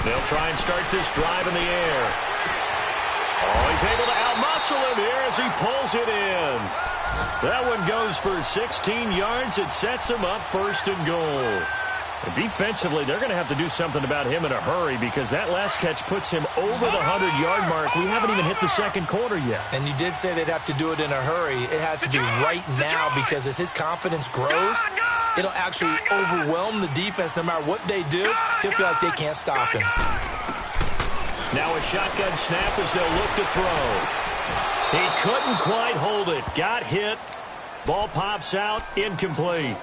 They'll try and start this drive in the air. Oh, he's able to outmuscle him here as he pulls it in. That one goes for 16 yards. It sets him up first and goal. Defensively, they're going to have to do something about him in a hurry because that last catch puts him over the 100-yard mark. We haven't even hit the second quarter yet. And you did say they'd have to do it in a hurry. It has to be right now because as his confidence grows, it'll actually overwhelm the defense. No matter what they do, he'll feel like they can't stop him. Now a shotgun snap as they'll look to throw. He couldn't quite hold it. Got hit. Ball pops out. Incomplete.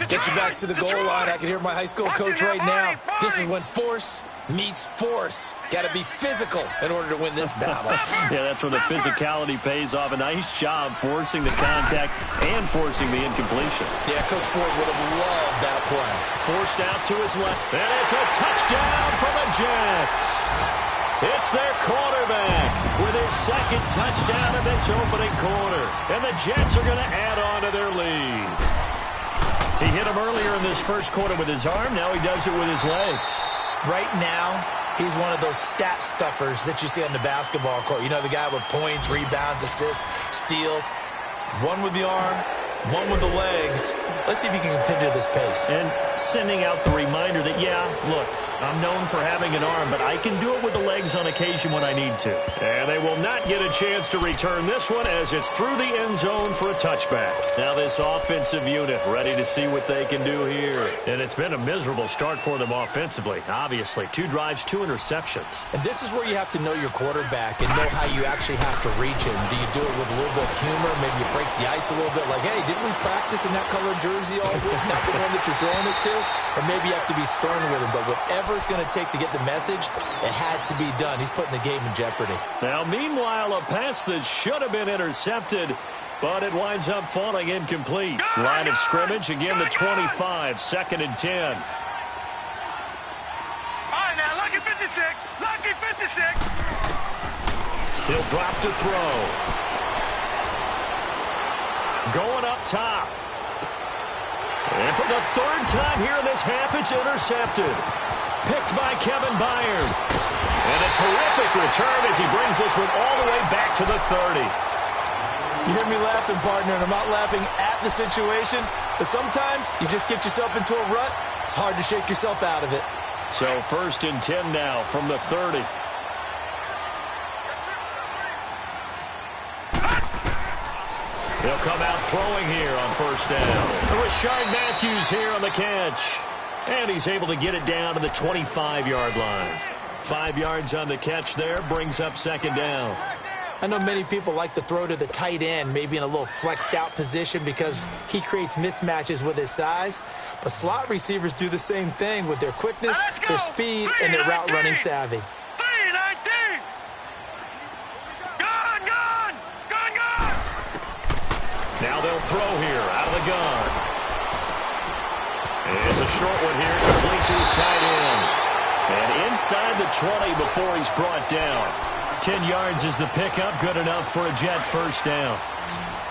Get your backs to the goal line. I can hear my high school coach right now. This is when force meets force. Got to be physical in order to win this battle. Yeah, that's where the physicality pays off. A nice job forcing the contact and forcing the incompletion. Yeah, Coach Ford would have loved that play. Forced out to his left. And it's a touchdown for the Jets. It's their quarterback with his second touchdown of this opening quarter. And the Jets are going to add on to their lead. He hit him earlier in this first quarter with his arm. Now he does it with his legs. Right now, he's one of those stat stuffers that you see on the basketball court. You know, the guy with points, rebounds, assists, steals. One with the arm, one with the legs. Let's see if he can continue this pace. And sending out the reminder that, yeah, look, I'm known for having an arm, but I can do it with the legs on occasion when I need to. And they will not get a chance to return this one as it's through the end zone for a touchback. Now this offensive unit ready to see what they can do here. And it's been a miserable start for them offensively. Obviously, 2 drives, 2 interceptions. And this is where you have to know your quarterback and know how you actually have to reach him. Do you do it with a little bit of humor? Maybe you break the ice a little bit like, hey, didn't we practice in that colored jersey all week? Not the one that you're throwing it to? Or maybe you have to be stern with him. But whatever it's going to take to get the message, it has to be done. He's putting the game in jeopardy. Now, meanwhile, a pass that should have been intercepted, but it winds up falling incomplete. Line of scrimmage, again, the 25, 2nd and 10. All right, now, lucky 56. Lucky 56. He'll drop to throw. Going up top. And for the 3rd time here in this half, it's intercepted. Picked by Kevin Byard. And a terrific return as he brings this one all the way back to the 30. You hear me laughing, partner, and I'm not laughing at the situation, but sometimes you just get yourself into a rut. It's hard to shake yourself out of it. So 1st and 10 now from the 30. They'll come out throwing here on 1st down. Rashard Matthews here on the catch. And he's able to get it down to the 25-yard line. 5 yards on the catch there, brings up 2nd down. I know many people like to throw to the tight end, maybe in a little flexed out position because he creates mismatches with his size. But slot receivers do the same thing with their quickness, their speed, and their route running savvy. 319. Gun, gun, gun, gun. Now they'll throw here out of the gun. It's a short one here, complete to his tight end. And inside the 20 before he's brought down. 10 yards is the pickup, good enough for a Jet 1st down.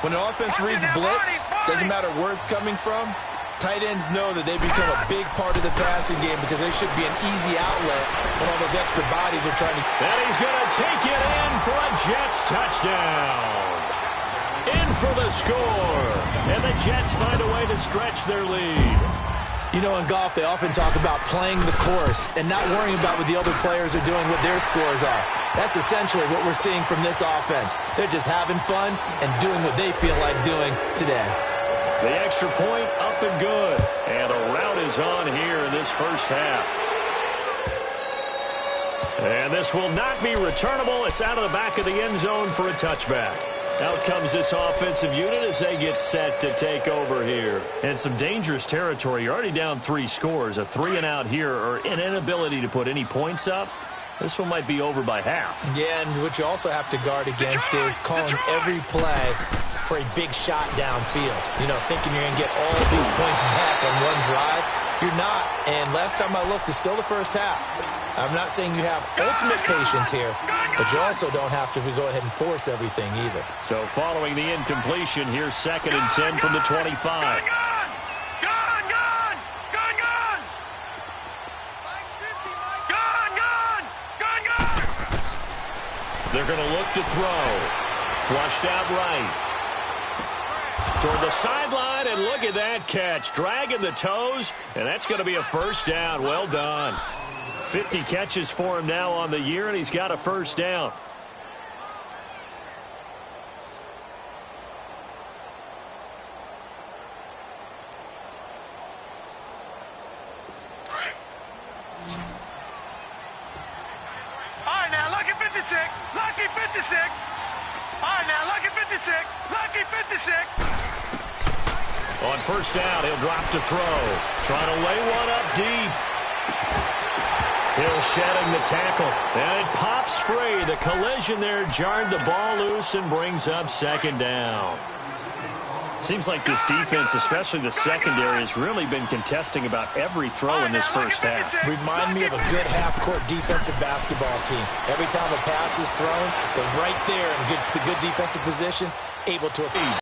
When an offense reads blitz, doesn't matter where it's coming from, tight ends know that they become a big part of the passing game because they should be an easy outlet when all those extra bodies are trying to... And he's going to take it in for a Jets touchdown. In for the score. And the Jets find a way to stretch their lead. You know, in golf, they often talk about playing the course and not worrying about what the other players are doing, what their scores are. That's essentially what we're seeing from this offense. They're just having fun and doing what they feel like doing today. The extra point up and good. And a rout is on here in this first half. And this will not be returnable. It's out of the back of the end zone for a touchback. Out comes this offensive unit as they get set to take over here. And some dangerous territory. You're already down 3 scores. A 3-and-out here or an inability to put any points up. This one might be over by half. Yeah, and what you also have to guard against is calling every play for a big shot downfield. You know, thinking you're going to get all these points back on one drive. You're not. And last time I looked, it's still the first half. I'm not saying you have ultimate patience here, but you also don't have to go ahead and force everything either. So following the incompletion, here's 2nd and 10 from the 25. They're going to look to throw. Flushed out right. Toward the sideline, and look at that catch. Dragging the toes, and that's going to be a first down. Well done. 50 catches for him now on the year, and he's got a first down. All right, now, lucky 56. Lucky 56. All right, now, lucky 56. Lucky 56. On first down, he'll drop to throw. Trying to lay one up deep. Hill shedding the tackle. And it pops free. The collision there jarred the ball loose and brings up second down. Seems like this defense, especially the secondary, has really been contesting about every throw in this first half. Remind me of a good half-court defensive basketball team. Every time a pass is thrown, they're right there in good defensive position, able to feed.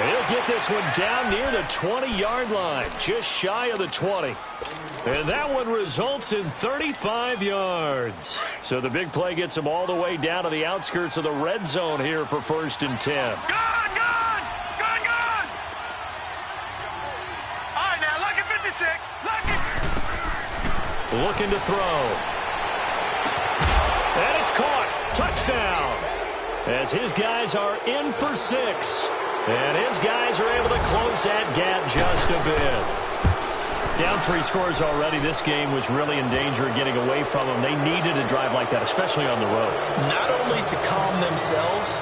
He'll get this one down near the 20-yard line, just shy of the 20. And that one results in 35 yards. So the big play gets him all the way down to the outskirts of the red zone here for 1st and 10. Gone! Gone! Gone! Gone! All right, now, lucky 56. Lucky. Looking to throw. And it's caught. Touchdown. As his guys are in for 6. And his guys are able to close that gap just a bit. Down 3 scores already. This game was really in danger of getting away from them. They needed a drive like that, especially on the road. Not only to calm themselves,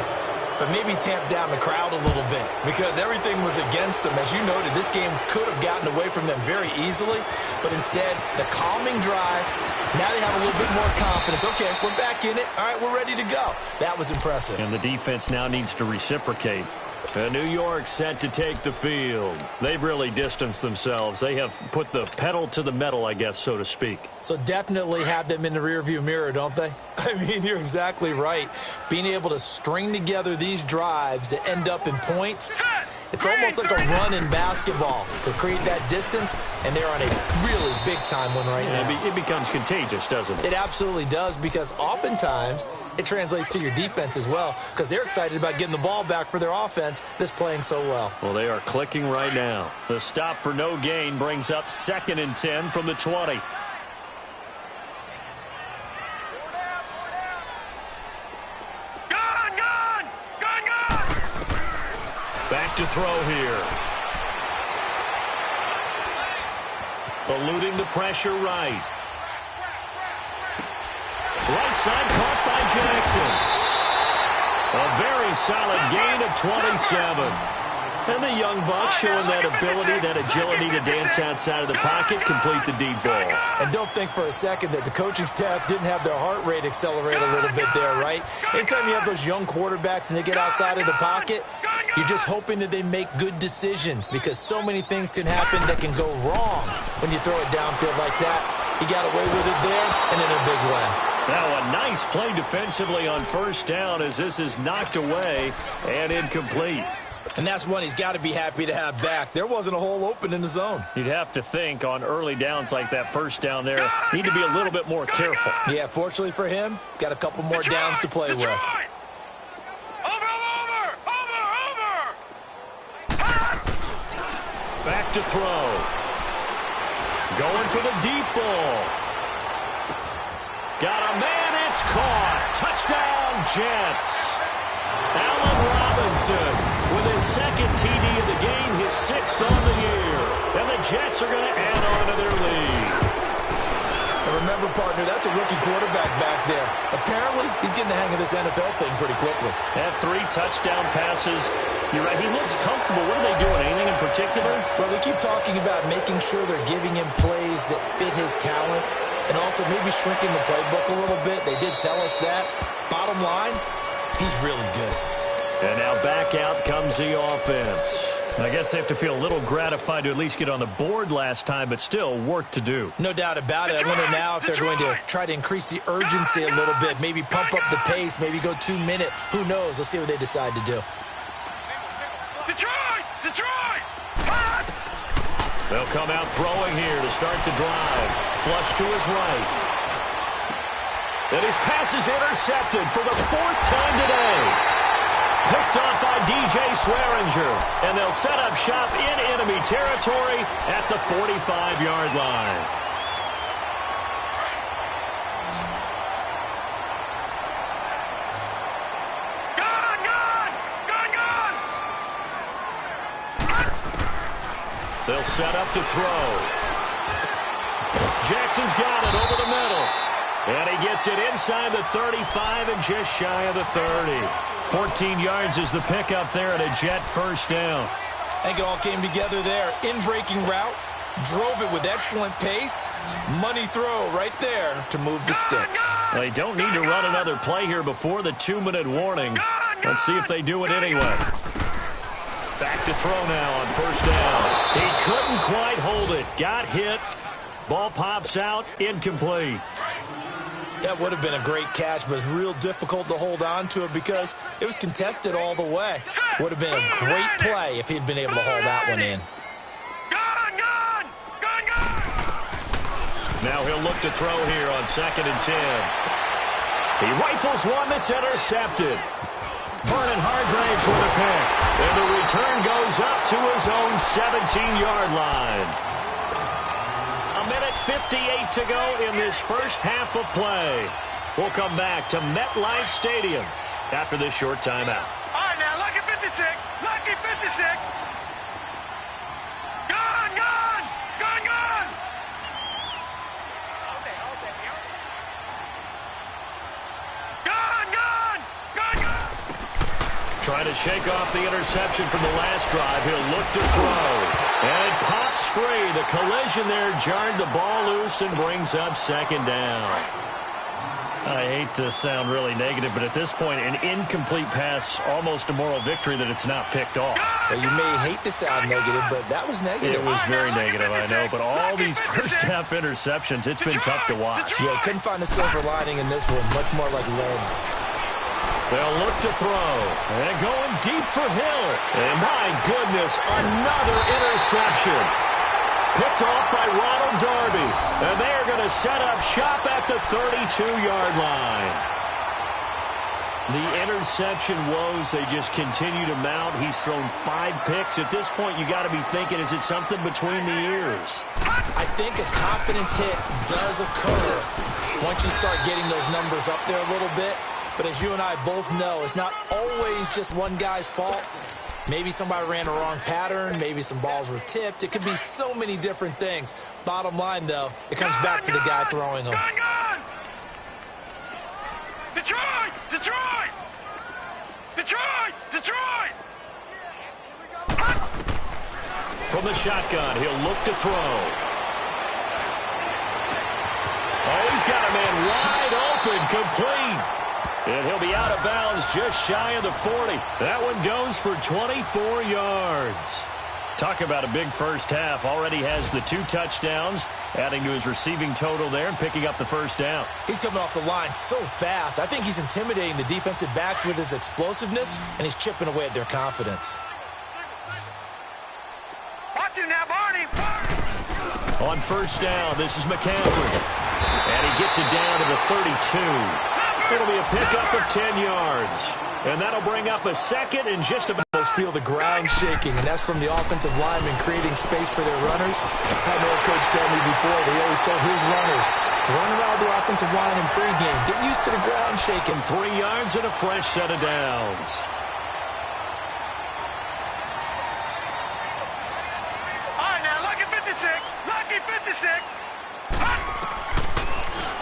but maybe tamp down the crowd a little bit because everything was against them. As you noted, this game could have gotten away from them very easily, but instead, the calming drive, now they have a little bit more confidence. Okay, we're back in it. All right, we're ready to go. That was impressive. And the defense now needs to reciprocate. New York set to take the field. They've really distanced themselves. They have put the pedal to the metal, I guess, so to speak. So definitely have them in the rearview mirror, don't they? I mean, you're exactly right. Being able to string together these drives that end up in points, it's almost like a run in basketball to create that distance, and they're on a really big-time one right now. It becomes contagious, doesn't it? It absolutely does, because oftentimes it translates to your defense as well, because they're excited about getting the ball back for their offense that's playing so well. Well, they are clicking right now. The stop for no gain brings up 2nd and 10 from the 20. Back to throw here. Eluding the pressure right. Right side caught by Jackson. A very solid gain of 27. And the young Bucks showing that ability, that agility to dance outside of the pocket, complete the deep ball. And don't think for a second that the coaching staff didn't have their heart rate accelerate a little bit there, right? Anytime you have those young quarterbacks and they get outside of the pocket, you're just hoping that they make good decisions because so many things can happen that can go wrong when you throw it downfield like that. He got away with it there and in a big way. Now a nice play defensively on first down as this is knocked away and incomplete. And that's one he's got to be happy to have back. There wasn't a hole open in the zone. You'd have to think on early downs like that first down there, need to be a little bit more careful. Yeah, fortunately for him, got a couple more downs to play with. Back to throw. Going for the deep ball. Got a man, it's caught. Touchdown, Jets. Allen Robinson with his 2nd TD of the game, his 6th on the year. And the Jets are going to add on to their lead. And remember, partner, that's a rookie quarterback back there. Apparently, he's getting the hang of this NFL thing pretty quickly. Had 3 touchdown passes. You're right, he looks comfortable. What are they doing, anything in particular? Well, we keep talking about making sure they're giving him plays that fit his talents and also maybe shrinking the playbook a little bit. They did tell us that. Bottom line, he's really good. And now back out comes the offense. I guess they have to feel a little gratified to at least get on the board last time, but still work to do. No doubt about it. I wonder now if they're going to try to increase the urgency a little bit, maybe pump up the pace, maybe go 2-minute. Who knows? Let's see what they decide to do. Detroit! Detroit! They'll come out throwing here to start the drive. Flush to his right. And his pass is intercepted for the 4th time today. Picked off by DJ Swearinger. And they'll set up shop in enemy territory at the 45-yard line. They'll set up to throw. Jackson's got it over the middle. And he gets it inside the 35 and just shy of the 30. 14 yards is the pickup there at a Jet first down. I think it all came together there. In-breaking route, drove it with excellent pace. Money throw right there to move the sticks. They don't need to run another play here before the 2-minute warning. Let's see if they do it anyway. Back to throw now on first down. He couldn't quite hold it. Got hit. Ball pops out. Incomplete. That would have been a great catch, but it's real difficult to hold on to it because it was contested all the way. Would have been a great play if he'd been able to haul that one in. Now he'll look to throw here on 2nd and 10. He rifles one that's intercepted. Vernon Hargreaves with a pick. And the return goes up to his own 17-yard line. 1:58 to go in this first half of play. We'll come back to MetLife Stadium after this short timeout. All right, now, lucky 56. Lucky 56. Gone, gone. Gone, gone. Gone, gone. Gone, gone. Trying to shake off the interception from the last drive. He'll look to throw. And it pops free. The collision there jarred the ball loose and brings up 2nd down. I hate to sound really negative, but at this point, an incomplete pass, almost a moral victory that it's not picked off. Well, you may hate to sound negative, but that was negative. It was very negative, I know. But all these first-half interceptions, it's been tough to watch. Yeah, couldn't find a silver lining in this one. Much more like lead. They'll look to throw. And going deep for Hill. And my goodness, another interception. Picked off by Ronald Darby. And they're going to set up shop at the 32-yard line. The interception woes, they just continue to mount. He's thrown 5 picks. At this point, you got to be thinking, is it something between the ears? I think a confidence hit does occur once you start getting those numbers up there a little bit. But as you and I both know, it's not always just one guy's fault. Maybe somebody ran a wrong pattern. Maybe some balls were tipped. It could be so many different things. Bottom line, though, it comes back to the guy throwing them. Detroit! Detroit! Detroit! Detroit! From the shotgun, he'll look to throw. Oh, he's got a man wide open, complete. And he'll be out of bounds just shy of the 40. That one goes for 24 yards. Talk about a big first half. Already has the 2 touchdowns, adding to his receiving total there and picking up the first down. He's coming off the line so fast. I think he's intimidating the defensive backs with his explosiveness, and he's chipping away at their confidence. Watch him now, Barney. On first down, this is McCaffrey. And he gets it down to the 32. It'll be a pickup of 10 yards. And that'll bring up a 2nd and just about. Feel the ground shaking, and that's from the offensive linemen creating space for their runners. I had an old coach tell me before, they always told his runners, run around the offensive line in pregame. Get used to the ground shaking. 3 yards and a fresh set of downs. All right, now, lucky 56. Lucky 56.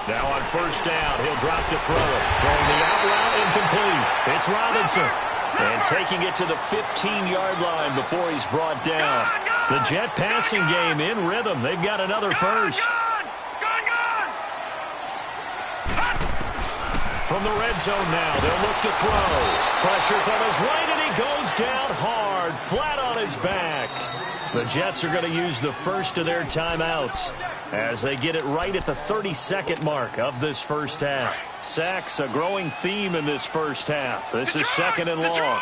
Now on first down, he'll drop to throw it. Throwing the out route, incomplete. It's Robinson. And taking it to the 15-yard line before he's brought down. The Jet passing game in rhythm. They've got another first. From the red zone now, they'll look to throw. Pressure from his right, and he goes down hard, flat on his back. The Jets are going to use the first of their timeouts as they get it right at the 32nd mark of this first half. Sacks, a growing theme in this first half. This is 2nd and long.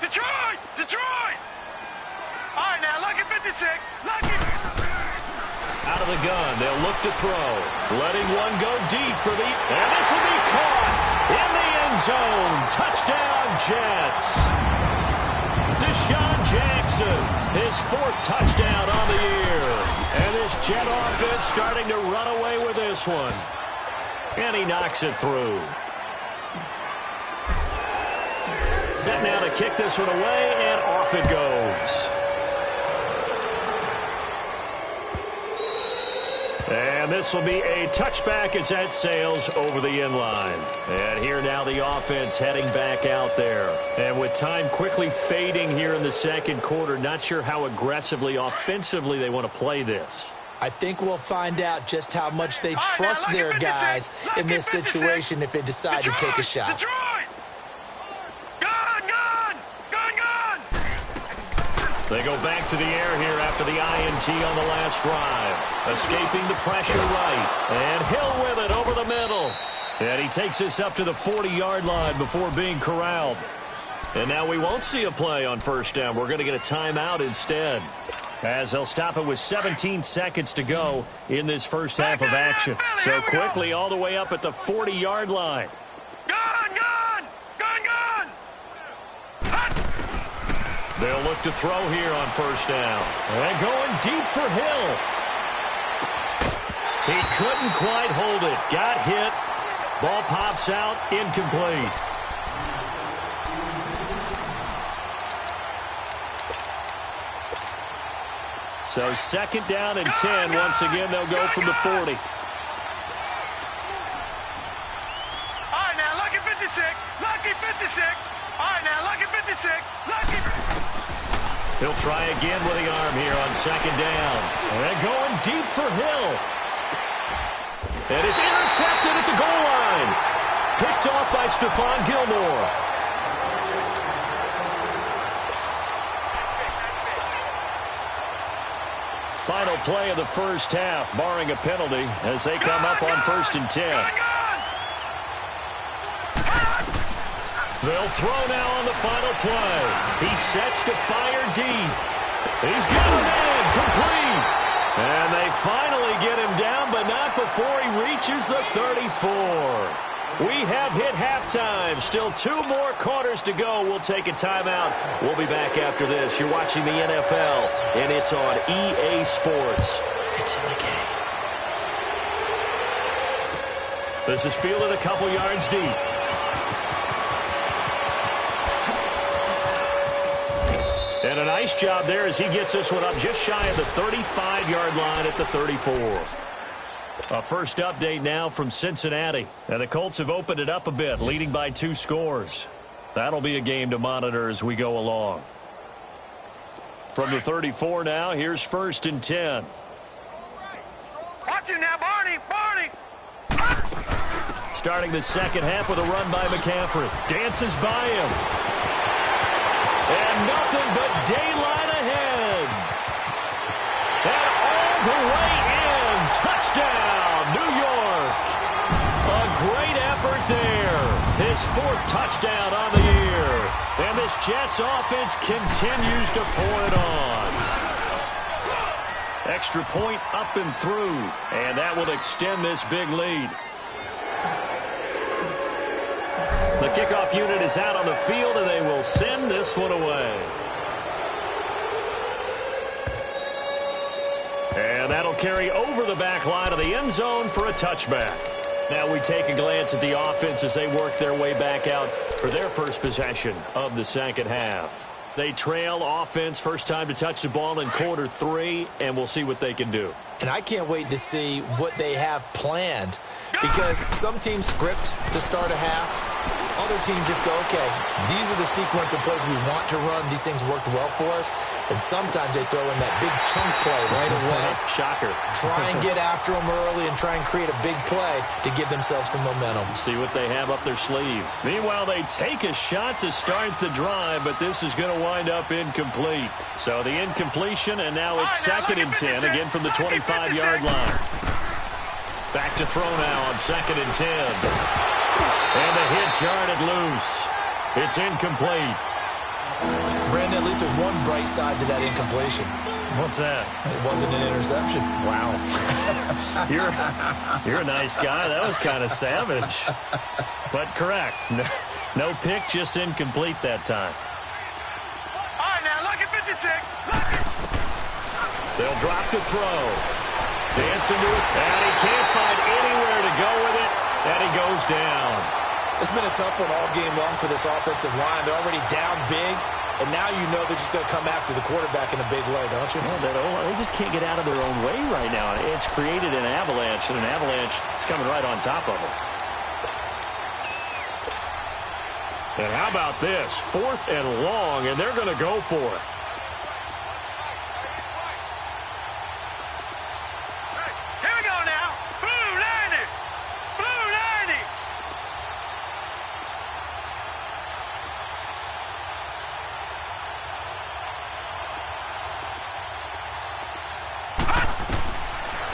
Detroit! Detroit! All right, now, lucky 56. Lucky. Out of of the gun. They'll look to throw. Letting one go deep for the... And this will be caught in the end zone. Touchdown, Jets. Deshaun Jackson, his 4th touchdown on the year. And this Jet offense starting to run away with this one. And he knocks it through. Set now to kick this one away, and off it goes. And this will be a touchback as that sails over the end line. And here now the offense heading back out there. And with time quickly fading here in the second quarter, not sure how aggressively, offensively they want to play this. I think we'll find out just how much they trust their guys in this situation if they decide to take a shot. They go back to the air here after the INT on the last drive. Escaping the pressure right. And Hill with it over the middle. And he takes this up to the 40-yard line before being corralled. And now we won't see a play on first down. We're going to get a timeout instead, as they'll stop it with 17 seconds to go in this first half of action. So quickly all the way up at the 40-yard line. They'll look to throw here on first down. And going deep for Hill. He couldn't quite hold it. Got hit. Ball pops out. Incomplete. So second down and 10. Once again, they'll go from the 40. All right, now, lucky 56. Lucky 56. All right, now, lucky 56. Lucky. He'll try again with the arm here on second down. And going deep for Hill. It is intercepted at the goal line. Picked off by Stephon Gilmore. Final play of the first half, barring a penalty, as they come up on first and 10. They'll throw now on the final play. He sets to fire deep. He's got him in, complete. And they finally get him down, but not before he reaches the 34. We have hit halftime. Still 2 more quarters to go. We'll take a timeout. We'll be back after this. You're watching the NFL, and it's on EA Sports. It's in the game. This is fielded a couple yards deep. And a nice job there as he gets this one up just shy of the 35-yard line at the 34. A first update now from Cincinnati. And the Colts have opened it up a bit, leading by 2 scores. That'll be a game to monitor as we go along. From the 34 now, here's first and 10. Watch him now, Barney. Barney. Starting the second half with a run by McCaffrey. Dances by him. And nothing but daylight ahead. And all the way in. Touchdown, New York. A great effort there. His 4th touchdown on the year. And this Jets offense continues to pour it on. Extra point up and through. And that will extend this big lead. The kickoff unit is out on the field, and they will send this one away. And that'll carry over the back line of the end zone for a touchback. Now we take a glance at the offense as they work their way back out for their first possession of the second half. They trail offense, first time to touch the ball in quarter 3, and we'll see what they can do. And I can't wait to see what they have planned, because some teams script to start a half. Other teams just go, okay, these are the sequence of plays we want to run. These things worked well for us. And sometimes they throw in that big chunk play right away. Shocker. Try and get after them early and try and create a big play to give themselves some momentum. See what they have up their sleeve. Meanwhile, they take a shot to start the drive, but this is going to wind up incomplete. So the incompletion, and now it's second and 10, again from the 25-yard line. Back to throw now on second and 10. And the hit jarred it loose. It's incomplete. Brandon, at least there's one bright side to that incompletion. What's that? It wasn't an interception. Wow. You're a nice guy. That was kind of savage. But correct. No pick, just incomplete that time. All right, now, lucky 56. Lucky. They'll drop to throw. Dancing to it. And he can't find anywhere to go with it. And he goes down. It's been a tough one all game long for this offensive line. They're already down big, and now you know they're just going to come after the quarterback in a big way, don't you? Well, they just can't get out of their own way right now. It's created an avalanche, and an avalanche is coming right on top of them. And how about this? 4th and long, and they're going to go for it. Here we go now. Blue 90. Blue 90.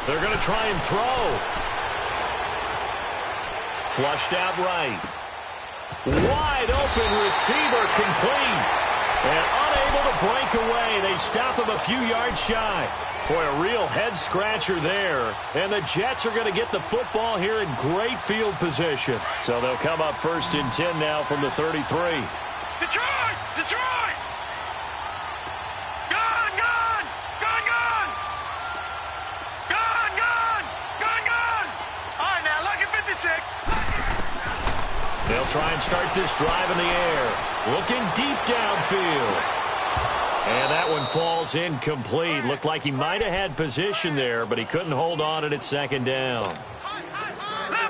They're going to try and throw. Flushed out right. Wide open receiver complete. And unable to break away. They stop him a few yards shy. Boy, a real head-scratcher there. And the Jets are going to get the football here in great field position. So they'll come up 1st and 10 now from the 33. Detroit! Detroit! Gun, gun! Gun, gun! Gun, gun! Gun, gun! All right, now, lucky 56. They'll try and start this drive in the air. Looking deep downfield. And that one falls incomplete. Looked like he might have had position there, but he couldn't hold on to it at 2nd down.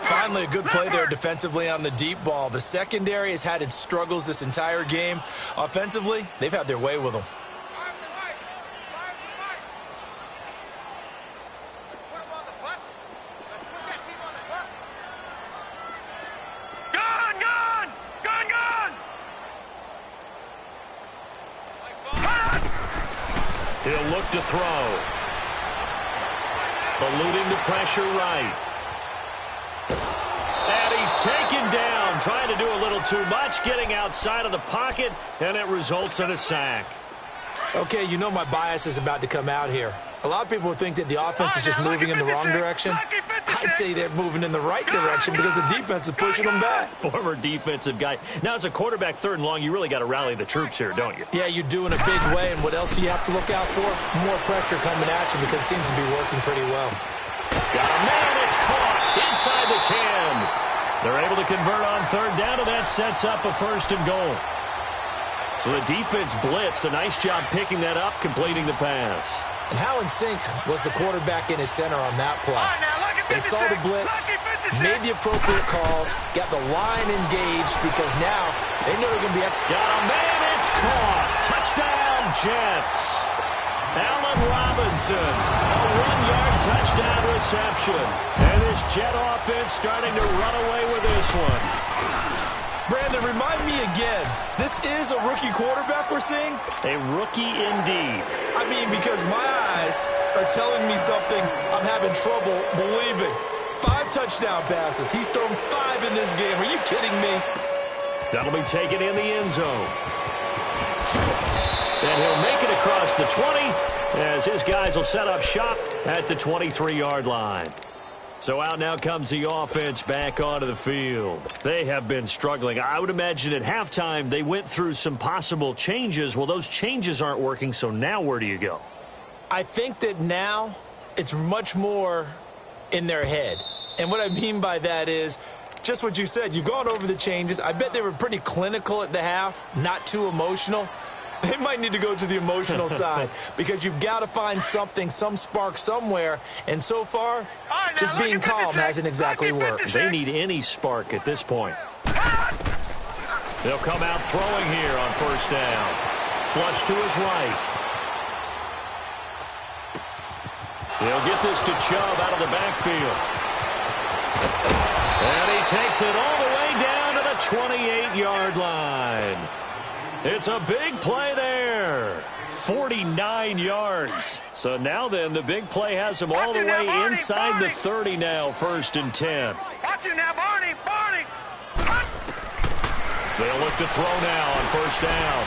Finally, a good play there defensively on the deep ball. The secondary has had its struggles this entire game. Offensively, they've had their way with them. Gun, gun! Gun, gun! He'll look to throw. Eluding the pressure right. And he's taken down, trying to do a little too much, getting outside of the pocket, and it results in a sack. Okay, you know my bias is about to come out here. A lot of people think that the offense is just moving in the wrong direction. I'd say they're moving in the right direction because the defense is pushing them back. Former defensive guy. Now, as a quarterback 3rd and long, you really got to rally the troops here, don't you? Yeah, you do in a big way, and what else do you have to look out for? More pressure coming at you because it seems to be working pretty well. Got a man, it's caught inside the 10. They're able to convert on 3rd down, and that sets up a 1st and goal. So the defense blitzed. A nice job picking that up, completing the pass. And how in sync was the quarterback in his center on that play? They saw the blitz, made the appropriate calls, got the line engaged because now they know they're going to be... Got a man, it's caught. Touchdown, Jets. Allen Robinson, a 1-yard touchdown reception. And this Jet offense starting to run away with this one. Brandon, remind me again, this is a rookie quarterback we're seeing? A rookie indeed. I mean, because my eyes are telling me something I'm having trouble believing. 5 touchdown passes. He's thrown 5 in this game. Are you kidding me? That'll be taken in the end zone. And he'll make it across the 20 as his guys will set up shop at the 23-yard line. So out now comes the offense back onto the field. They have been struggling. I would imagine at halftime they went through some possible changes. Well, those changes aren't working, so now where do you go? I think that now it's much more in their head. And what I mean by that is just what you said. You've gone over the changes. I bet they were pretty clinical at the half, not too emotional. They might need to go to the emotional side because you've got to find something, some spark somewhere. And so far, just being calm hasn't exactly worked. They need any spark at this point. They'll come out throwing here on 1st down. Flush to his right. They'll get this to Chubb out of the backfield. And he takes it all the way down to the 28-yard line. It's a big play there. 49 yards. So now then, the big play has him all the way inside the 30 now, 1st and 10. Watch it now, Barney. Barney. They'll look to throw now on 1st down.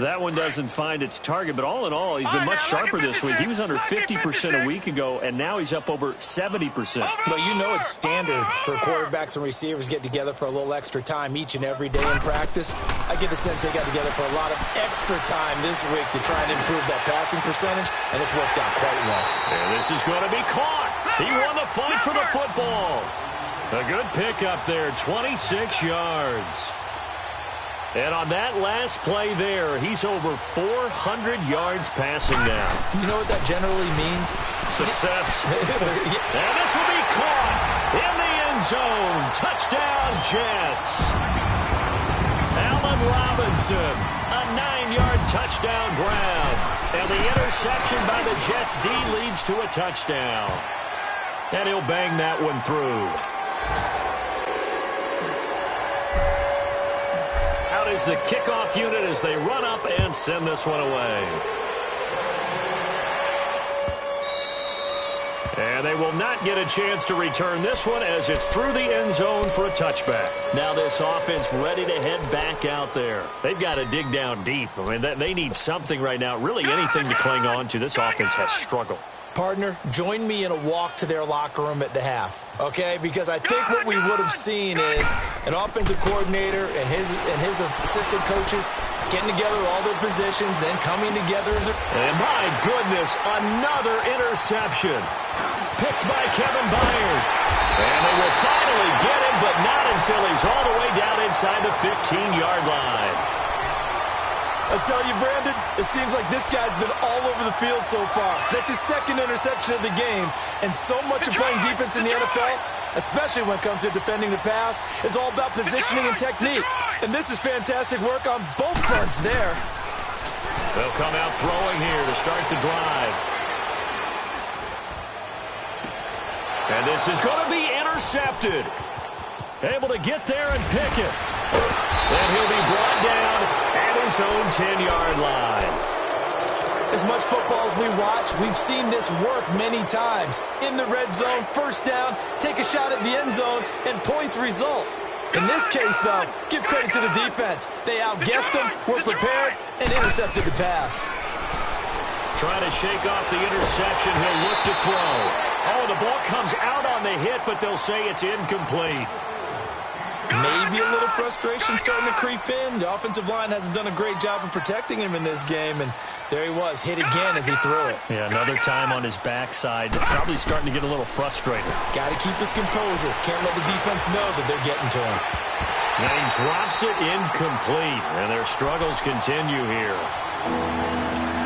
That one doesn't find its target, but all in all, he's been much sharper this week. He was under 50% a week ago, and now he's up over 70%. Well, you know it's standard for quarterbacks and receivers get together for a little extra time each and every day in practice. I get the sense they got together for a lot of extra time this week to try and improve that passing percentage, and it's worked out quite well. And this is going to be caught. He won the fight for the football. A good pickup there, 26 yards. And on that last play there, he's over 400 yards passing now. You know what that generally means? Success. And this will be caught in the end zone. Touchdown, Jets. Allen Robinson, a 9-yard touchdown grab. And the interception by the Jets D leads to a touchdown. And he'll bang that one through. Out is the kickoff unit as they run up and send this one away. And they will not get a chance to return this one as it's through the end zone for a touchback. Now this offense ready to head back out there. They've got to dig down deep. I mean, they need something right now, really anything to cling on to. This offense has struggled. Partner, join me in a walk to their locker room at the half, okay? Because I think what we would have seen is an offensive coordinator and his assistant coaches getting together all their positions, then coming together as a... And my goodness, another interception. Picked by Kevin Byard. And they will finally get him, but not until he's all the way down inside the 15-yard line. I tell you, Brandon, it seems like this guy's been all over the field so far. That's his second interception of the game. And so much of playing defense in the NFL, especially when it comes to defending the pass, is all about positioning and technique. And this is fantastic work on both fronts there. They'll come out throwing here to start the drive. And this is going to be intercepted. Able to get there and pick it. And he'll be brought down at his own 10-yard line. As much football as we watch, we've seen this work many times. In the red zone, first down, take a shot at the end zone, and points result. In this case, though, give credit to the defense. They outguessed them, were prepared, and intercepted the pass. Trying to shake off the interception. He'll look to throw. Oh, the ball comes out on the hit, but they'll say it's incomplete. Maybe a little frustration starting to creep in. The offensive line hasn't done a great job of protecting him in this game, and there he was, hit again as he threw it. Yeah, another time on his backside. Probably starting to get a little frustrated. Got to keep his composure. Can't let the defense know that they're getting to him. And he drops it incomplete, and their struggles continue here.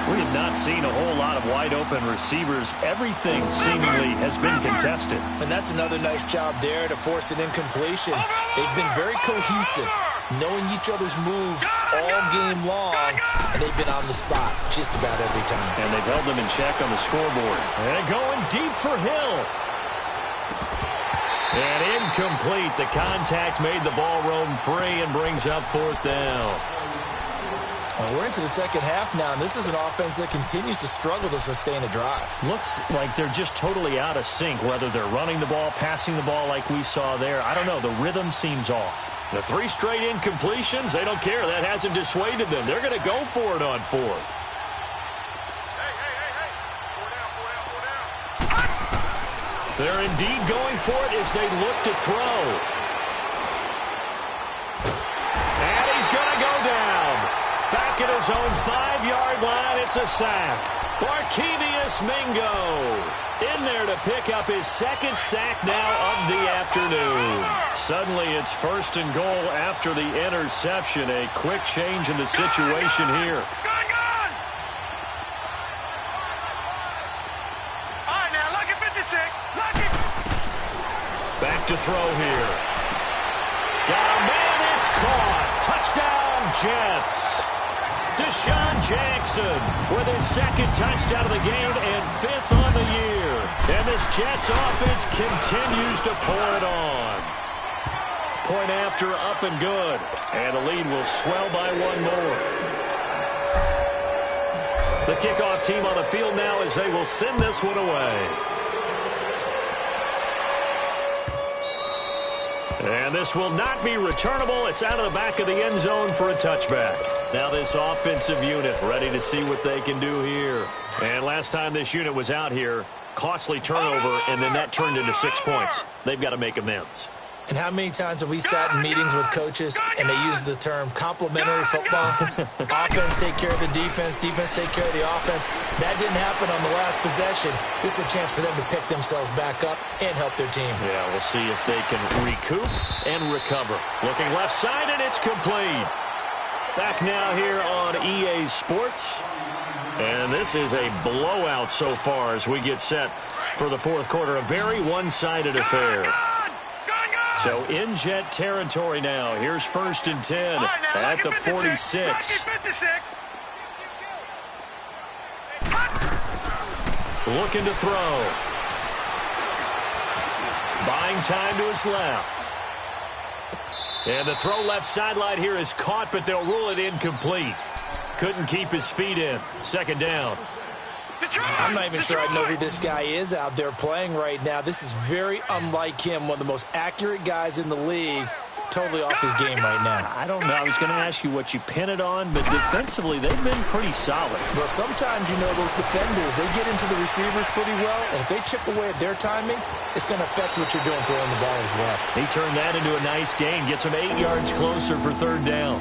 We have not seen a whole lot of wide-open receivers. Everything seemingly has been contested. And that's another nice job there to force an incompletion. They've been very cohesive, knowing each other's moves all game long, and they've been on the spot just about every time. And they've held them in check on the scoreboard. And going deep for Hill. And incomplete. The contact made the ball roam free and brings up fourth down. Well, we're into the second half now, and this is an offense that continues to struggle to sustain a drive. Looks like they're just totally out of sync, whether they're running the ball, passing the ball like we saw there. I don't know. The rhythm seems off. The 3 straight incompletions, they don't care. That hasn't dissuaded them. They're going to go for it on fourth. They're indeed going for it as they look to throw. And he's going to go down. Back at his own 5-yard line, it's a sack. Barkevious Mingo in there to pick up his second sack now of the afternoon. Suddenly it's first and goal after the interception. A quick change in the situation here. All right, now, lucky 56. Lucky. Back to throw here. Got a man, it's caught. Touchdown, Jets. Deshaun Jackson with his second touchdown of the game and 5th on the year. And this Jets offense continues to pour it on. Point after, up and good. And the lead will swell by 1 more. The kickoff team on the field now as they will send this one away. And this will not be returnable. It's out of the back of the end zone for a touchback. Now this offensive unit ready to see what they can do here. And last time this unit was out here, costly turnover, and then that turned into 6 points. They've got to make amends. And how many times have we sat in meetings with coaches and they use the term complementary football? Offense take care of the defense, defense take care of the offense. That didn't happen on the last possession. This is a chance for them to pick themselves back up and help their team. Yeah, we'll see if they can recoup and recover. Looking left side, and it's complete. Back now here on EA Sports. And this is a blowout so far as we get set for the fourth quarter. A very one-sided affair. So in Jet territory now. Here's 1st and 10 at the 46. Looking to throw. Buying time to his left. And the throw left sideline here is caught, but they'll rule it incomplete. Couldn't keep his feet in. 2nd down. I'm not even sure I know who this guy is out there playing right now. This is very unlike him, one of the most accurate guys in the league. Totally off his game right now. I don't know. I was going to ask you what you pin it on, but defensively, they've been pretty solid. Well, sometimes, you know, those defenders, they get into the receivers pretty well, and if they chip away at their timing, it's going to affect what you're doing throwing the ball as well. He turned that into a nice gain, gets him 8 yards closer for 3rd down.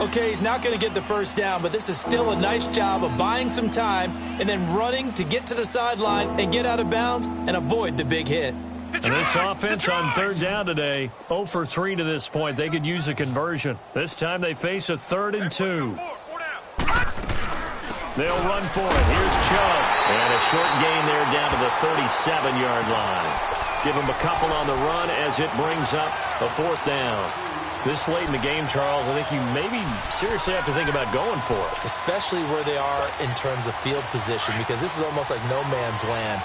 Okay, he's not going to get the first down, but this is still a nice job of buying some time and then running to get to the sideline and get out of bounds and avoid the big hit. And this offense on 3rd down today, 0 for 3 to this point. They could use a conversion. This time they face a 3rd and 2. They'll run for it. Here's Chubb. And a short gain there down to the 37-yard line. Give him a couple on the run as it brings up a 4th down. This late in the game, Charles, I think you maybe seriously have to think about going for it. Especially where they are in terms of field position, because this is almost like no man's land.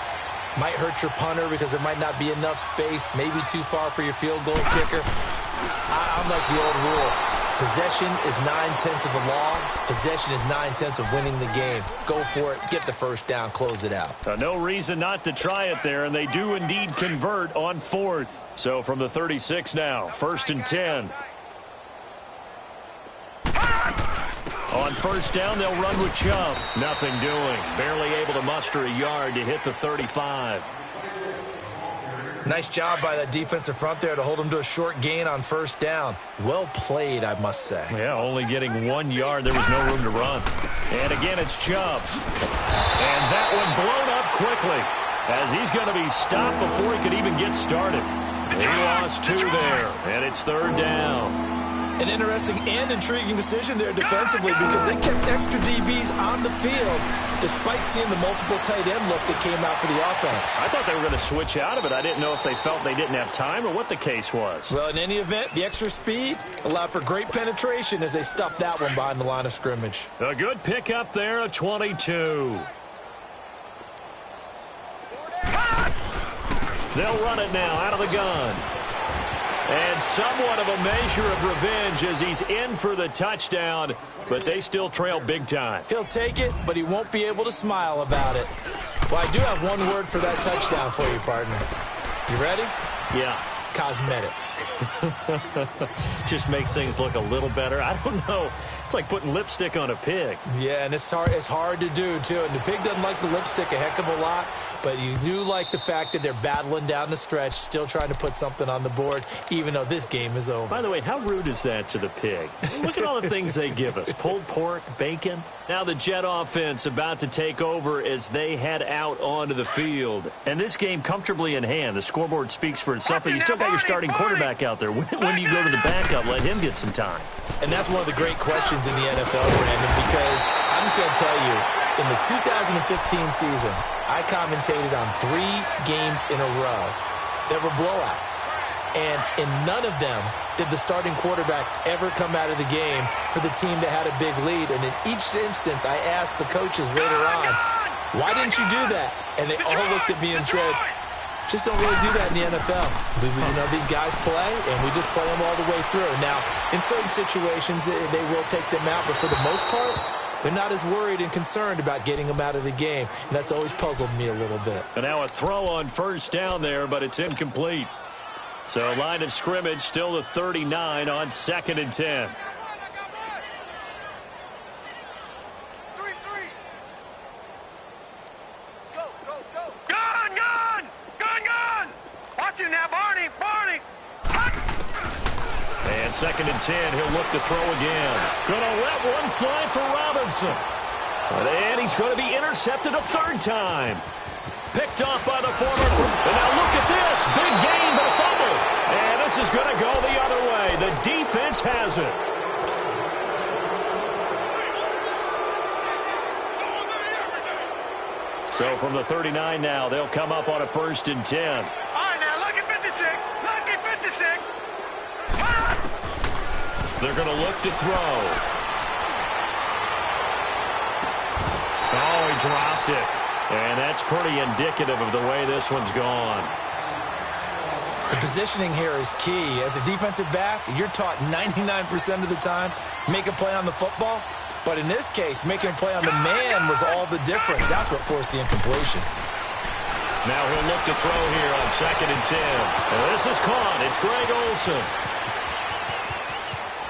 Might hurt your punter because there might not be enough space, maybe too far for your field goal kicker. I'm like the old rule. Possession is 9/10 of the law. Possession is 9/10 of winning the game. Go for it. Get the first down. Close it out. No reason not to try it there, and they do indeed convert on 4th. So from the 36 now, 1st and 10. On 1st down, they'll run with Chubb. Nothing doing. Barely able to muster a yard to hit the 35. Nice job by that defensive front there to hold him to a short gain on 1st down. Well played, I must say. Yeah, only getting 1 yard. There was no room to run. And again, it's Chubb. And that one blown up quickly as he's going to be stopped before he could even get started. He lost 2 there, and it's 3rd down. An interesting and intriguing decision there defensively because they kept extra DBs on the field despite seeing the multiple tight end look that came out for the offense. I thought they were going to switch out of it. I didn't know if they felt they didn't have time or what the case was. Well, in any event, the extra speed allowed for great penetration as they stuffed that one behind the line of scrimmage. A good pick up there, a 22. They'll run it now out of the gun. And somewhat of a measure of revenge as he's in for the touchdown, but they still trail big time. He'll take it, but he won't be able to smile about it. Well, I do have one word for that touchdown for you, partner. You ready? Yeah. Cosmetics. Just makes things look a little better. I don't know. It's like putting lipstick on a pig. Yeah, and it's hard to do, too. And the pig doesn't like the lipstick a heck of a lot, but you do like the fact that they're battling down the stretch, still trying to put something on the board, even though this game is over. By the way, how rude is that to the pig? Look at all the things they give us. Pulled pork, bacon. Now the Jet offense about to take over as they head out onto the field. And this game comfortably in hand. The scoreboard speaks for itself, but you still got your starting quarterback out there. When do you go to the backup? Let him get some time. And that's one of the great questions in the NFL, Brandon, because I'm just going to tell you, in the 2015 season, I commentated on 3 games in a row that were blowouts. And in none of them did the starting quarterback ever come out of the game for the team that had a big lead. And in each instance, I asked the coaches later on, why didn't you do that? And they all looked at me and said, just don't really do that in the NFL. You know, these guys play, and we just play them all the way through. Now, in certain situations, they will take them out, but for the most part, they're not as worried and concerned about getting them out of the game, and that's always puzzled me a little bit. And now a throw on 1st down there, but it's incomplete. So line of scrimmage still the 39 on 2nd and 10. Watch him now, Barney. And 2nd and 10, he'll look to throw again. Gonna let one fly for Robinson. And he's going to be intercepted a 3rd time. Picked off by the former. And now look at this. Big gain, but a fumble. And this is going to go the other way. The defense has it. So from the 39 now, they'll come up on a 1st and 10. All right, now, lucky 56. Lucky 56. They're going to look to throw. Oh, he dropped it. And that's pretty indicative of the way this one's gone. The positioning here is key. As a defensive back, you're taught 99% of the time, make a play on the football. But in this case, making a play on the man was all the difference. That's what forced the incompletion. Now he'll look to throw here on 2nd and 10. And this is caught. It's Greg Olsen.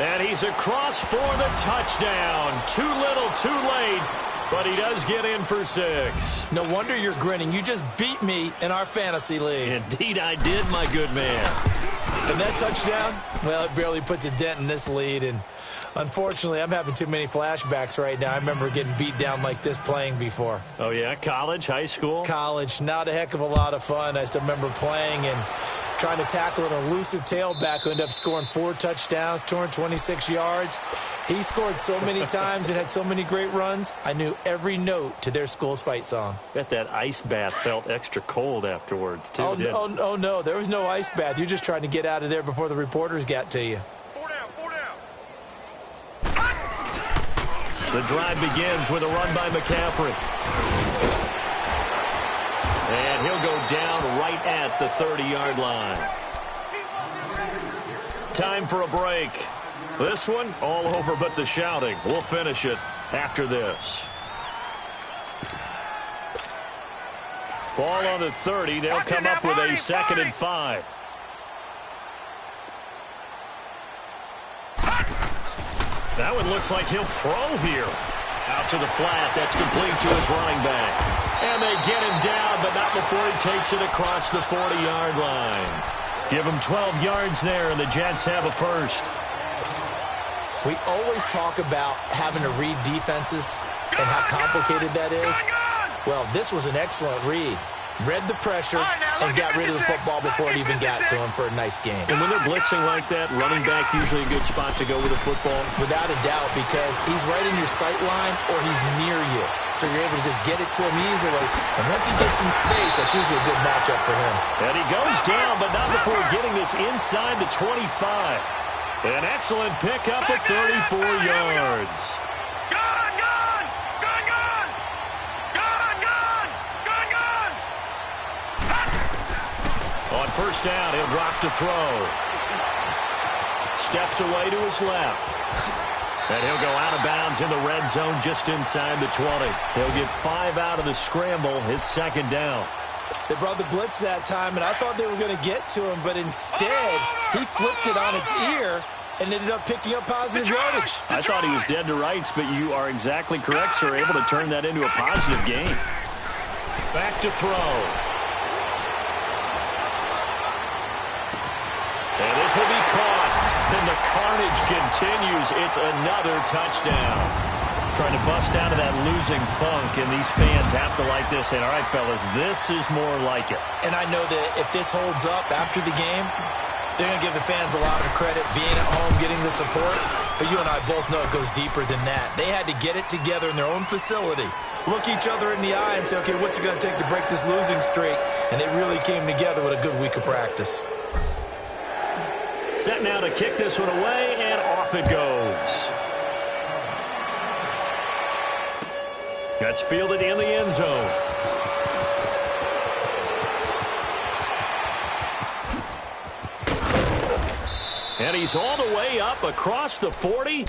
And he's across for the touchdown. Too little, too late. But he does get in for 6. No wonder you're grinning. You just beat me in our fantasy league. Indeed I did, my good man. And that touchdown, well, it barely puts a dent in this lead. And unfortunately, I'm having too many flashbacks right now. I remember getting beat down like this playing before. Oh, yeah? College, high school? College. Not a heck of a lot of fun. I still remember playing and trying to tackle an elusive tailback who ended up scoring 4 touchdowns, 226 yards. He scored so many times and had so many great runs, I knew every note to their school's fight song. Bet that ice bath felt extra cold afterwards, too. Oh, no, there was no ice bath. You're just trying to get out of there before the reporters got to you. 4 down. The drive begins with a run by McCaffrey. And he'll go down right at the 30-yard line. Time for a break. This one, all over but the shouting. We'll finish it after this. Ball on the 30. They'll come up with a 2nd and 5. That one looks like he'll throw here. Out to the flat. That's complete to his running back. And they get him down, but not before he takes it across the 40-yard line. Give him 12 yards there, and the Jets have a 1st. We always talk about having to read defenses and how complicated that is. Well, this was an excellent read. Read the pressure and got rid of the football before it even got to him for a nice game. And when they're blitzing like that, running back usually a good spot to go with the football? Without a doubt, because he's right in your sight line or he's near you. So you're able to just get it to him easily. And once he gets in space, that's usually a good matchup for him. And he goes down, but not before getting this inside the 25. An excellent pickup of 34 yards. On 1st down, he'll drop to throw. Steps away to his left. And he'll go out of bounds in the red zone just inside the 20. He'll get 5 out of the scramble. It's 2nd down. They brought the blitz that time, and I thought they were going to get to him, but instead, he flipped it on its ear and ended up picking up positive yardage. I thought he was dead to rights, but you are exactly correct, sir. Able to turn that into a positive gain. Back to throw. And this will be caught. And the carnage continues. It's another touchdown. Trying to bust out of that losing funk, and these fans have to like this. And all right, fellas, this is more like it. And I know that if this holds up after the game, they're going to give the fans a lot of credit being at home, getting the support. But you and I both know it goes deeper than that. They had to get it together in their own facility, look each other in the eye and say, okay, what's it going to take to break this losing streak? And they really came together with a good week of practice. Set now to kick this one away, and off it goes. That's fielded in the end zone. And he's all the way up across the 40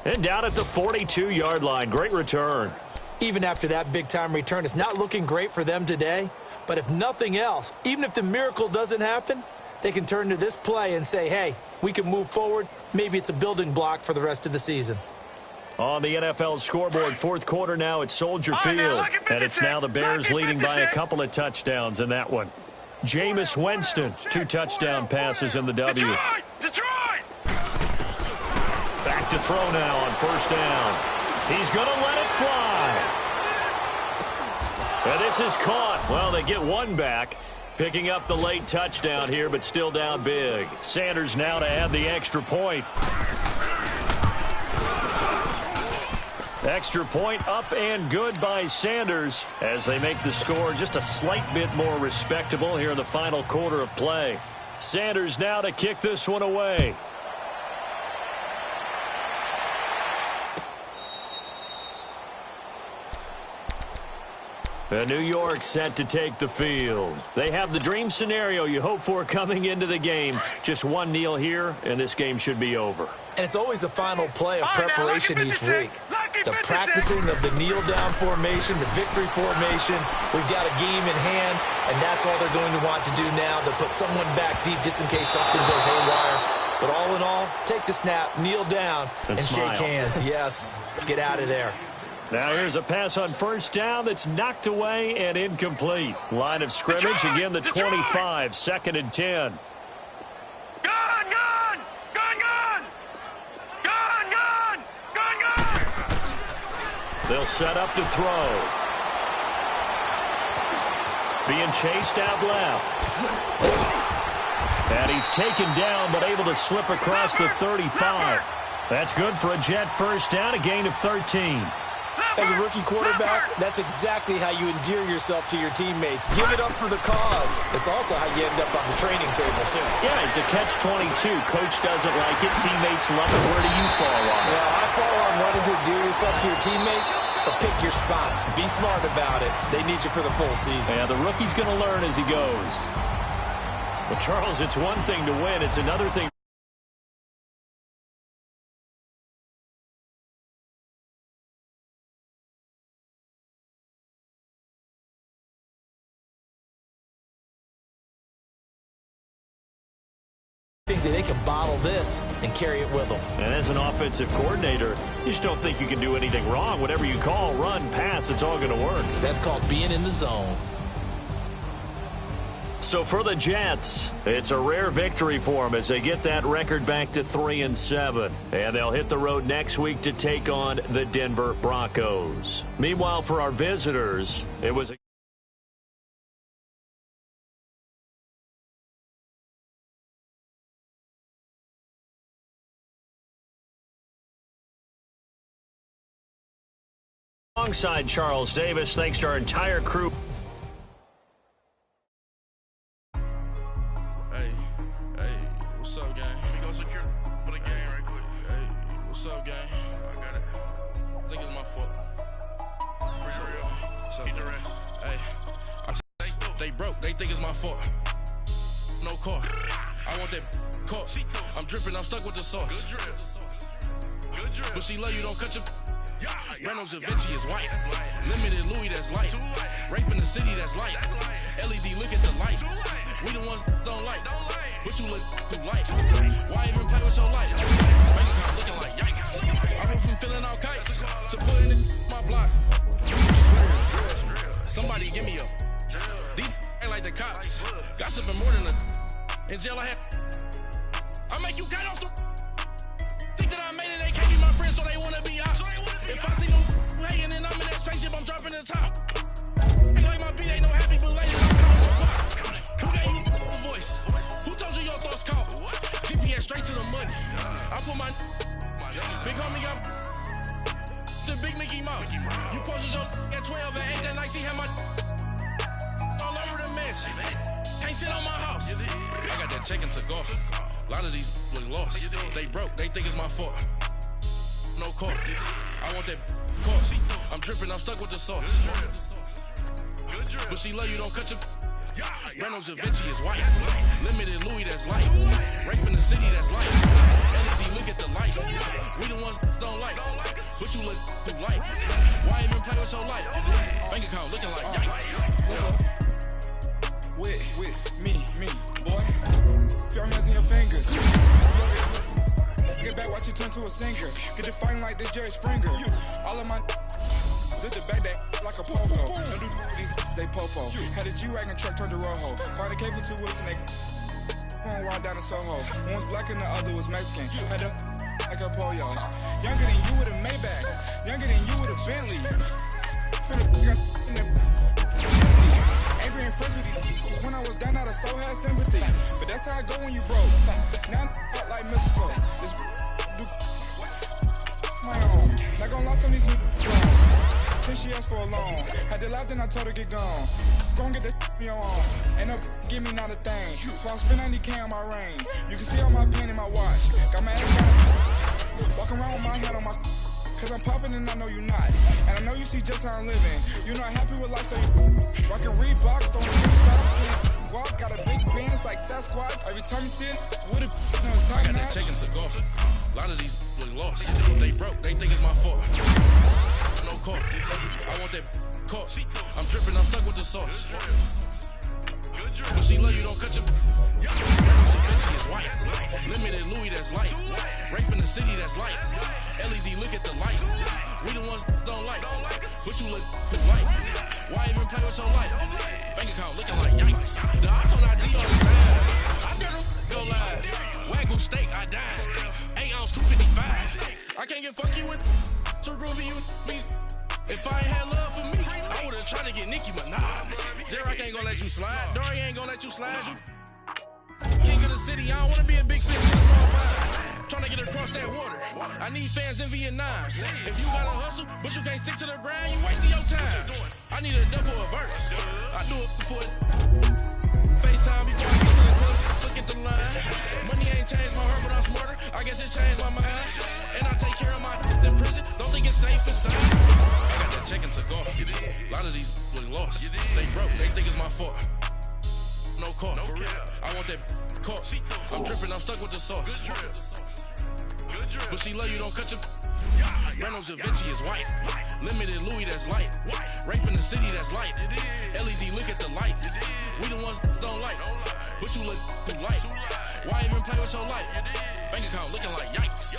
and down at the 42-yard line. Great return. Even after that big-time return, it's not looking great for them today. But if nothing else, even if the miracle doesn't happen, they can turn to this play and say, hey, we can move forward. Maybe it's a building block for the rest of the season. On the NFL scoreboard, fourth quarter now at Soldier Field. And it's now the Bears leading by a couple of touchdowns in that one. Jameis Winston, 2 touchdown passes in the W. Detroit! Back to throw now on first down. He's going to let it fly. And this is caught. Well, they get one back. Picking up the late touchdown here, but still down big. Sanders now to add the extra point. Extra point up and good by Sanders as they make the score just a slight bit more respectable here in the final quarter of play. Sanders now to kick this one away. And New York set to take the field. They have the dream scenario you hope for coming into the game. Just one kneel here, and this game should be over. And it's always the final play of preparation each week. The practicing of the kneel-down formation, the victory formation. We've got a game in hand, and that's all they're going to want to do now. They'll put someone back deep just in case something goes haywire. But all in all, take the snap, kneel down, and shake hands. Yes, get out of there. Now here's a pass on first down that's knocked away and incomplete. Line of scrimmage, again the 25, 2nd and 10. Gun, gun! Gun, gun! Gun, gun! Gun, gun! They'll set up to throw. Being chased out left. And he's taken down but able to slip across the 35. That's good for a Jet first down, a gain of 13. As a rookie quarterback, that's exactly how you endear yourself to your teammates. Give it up for the cause. It's also how you end up on the training table, too. Yeah, it's a catch-22. Coach doesn't like it. Teammates love it. Where do you fall on it? Well, I fall on wanting to endear yourself to your teammates, but pick your spots. Be smart about it. They need you for the full season. Yeah, the rookie's going to learn as he goes. But, Charles, it's one thing to win. It's another thing. Think that they can bottle this and carry it with them. And as an offensive coordinator, you just don't think you can do anything wrong. Whatever you call, run, pass, it's all going to work. That's called being in the zone. So for the Jets, it's a rare victory for them as they get that record back to 3-7. And they'll hit the road next week to take on the Denver Broncos. Meanwhile, for our visitors, it was a alongside Charles Davis. Thanks to our entire crew. What's up, gang? Let me go secure for the game right quick. Hey, what's up, gang? I got it. I think it's my fault. For real. What's up, Hey, they broke. They think it's my fault. No car. I want that car. I'm dripping. I'm stuck with the sauce. Good drip. But she love you. Don't cut your. Reynolds Da Vinci is white. Limited Louis, that's light. Rape in the city, that's light. LED, look at the light. We the ones don't like. But you look too light. Why even play with your life? Bank account looking like yikes. I went from filling out kites to putting in my block. Somebody give me a. These ain't like the cops. Gossiping more than a. In jail I had. I make you cut off the. Think that I made it, they can't be my friends, so they wanna be ops. If I see them hanging and I'm in that spaceship, I'm dropping the top. Ain't like my beat ain't no happy, but later I'm counting. Who gave you the voice? Who told you your thoughts count? GPS straight to the money. I put my big homie up the big Mickey Mouse. You posted your at 12 and 8 that night, she had my all over the mansion. Can't sit on my house. I got that check and took off. A lot of these look lost. They broke, they think it's my fault. No car. I want that car. I'm dripping, I'm stuck with the sauce. But she love you, don't cut your. Reynolds Da Vinci is white. Limited Louis, that's light. Rape in the city, that's light. LED, look at the light. We the ones don't like. But you look too light. Why even play with your life? Bank account looking like yikes. with me, boy. Your hands and your fingers. Get back, watch you turn to a singer. Get you fighting like this Jerry Springer. All of my zip the back that like a popo. Don't do these, they popo. Had a G-Wagon truck turned to Rojo. Find a cable 2 wheels and they going wild down in Soho. One was black and the other was Mexican. Had a like a pollo. Younger than you with a Maybach. Younger than you with a Bentley. Angry and friends with these when I was down out of so had sympathy. But that's how I go when you broke. Now I'm like mistletoe. This my own. Not gonna lost on these new songs. Then she asked for a loan. Had to laugh, then I told her get gone. Go and get that me on. Ain't no give me not a thing. So I spend 90K on my ring. You can see all my pain in my watch. Got my ass walking around with my head on my. Cause I'm popping and I know you're not. And I know you see just how I'm living. You're not happy with life, so you rockin' Reeboks on the top. Walk, got a big band, it's like Sasquatch. Every time you see it, with a it's I got that check into golf. A lot of these was lost. They broke, they think it's my fault. No call. I want that caught. I'm dripping, I'm stuck with the sauce. But she love you, don't cut your Vinci is white. Limited Louis, that's light. Rape in the city, that's light. LED, look at the light. We the ones don't like. But you look light. Why even play with your life? Bank account looking like yikes. The ops on IG all the time. I dare them go live. Wagyu steak, I died. 8 ounce, 255. I can't get funky with to groovy you me. If I ain't had love for me, I would've tried to get Nicki Minaj. J-Rock ain't gonna let you slide. Dory ain't gonna let you slide. You king of the city, I don't wanna be a big fish in a small pond. Trying to get across that water. I need fans in Vietnam. If you gotta hustle, but you can't stick to the grind, you wasting your time. I need a double a verse. I do it for it. FaceTime before I get to the club. Look at the line. Money ain't changed my heart, but I'm smarter. I guess it changed my mind. And I take care of my in prison. Don't think it's safe inside. I got that check into golf. A lot of these was lost. They broke. They think it's my fault. No call. I want that caught. I'm dripping. I'm stuck with the sauce. But she love you, don't cut your. Reynolds Da Vinci is white. Limited Louis, that's light. Rape in the city, that's light. LED, look at the lights. We the ones don't like. But you look too light. Why even play with your life? Bank account looking like yikes.